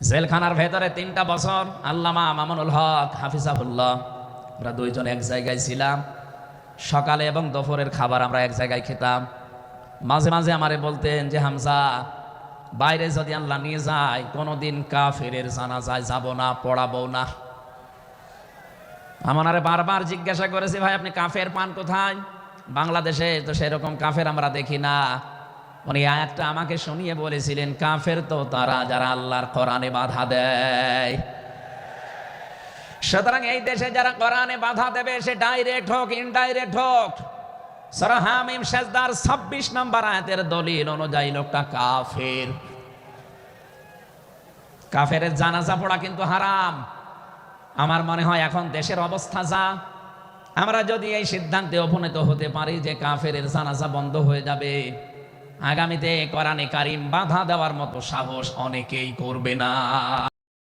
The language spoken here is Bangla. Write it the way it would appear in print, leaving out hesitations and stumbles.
জেলখানার ভেতরে 3টা বছর আল্লামা মামুনুল হক হাফিজাহুল্লাহ আমরা দুইজন এক জায়গায় ছিলাম। সকালে এবং দুপুরের খাবার আমরা এক জায়গায় খেতাম। মাঝে মাঝে আমারে বলতেন যে হামজা, বাইরে যদি আল্লাহ নিয়ে যায় কোনোদিন কাফেরের জানাজায় যাব না, পড়াবো না। আমারে বারবার জিজ্ঞাসা করেছি, ভাই আপনি কাফের পান কোথায়? বাংলাদেশে তো সেরকম কাফের আমরা দেখি না। উনি আয়াতটা আমাকে শুনিয়ে বলেছিলেন, কাফের তো তারা যারা আল্লাহর কোরআনে বাধা দেয়। সুতরাং এই দেশে যারা কোরআনে বাধা দেবে সে ডাইরেক্ট হোক ইনডাইরেক্ট হোক, সূরা হামিম সেজদার 26 নম্বর আয়াতের দলিল অনুযায়ী লোকটা কাফের। কাফেরের জানাজা পড়া কিন্তু হারাম। আমার মনে হয় এখন দেশের অবস্থা যা, আমরা যদি এই সিদ্ধান্তে উপনীত হতে পারি যে কাফেরের জানাজা বন্ধ হয়ে যাবে, আগামীতে কোরআনে কারীম বাধা দেওয়ার মতো সাহস অনেকেই করবে না।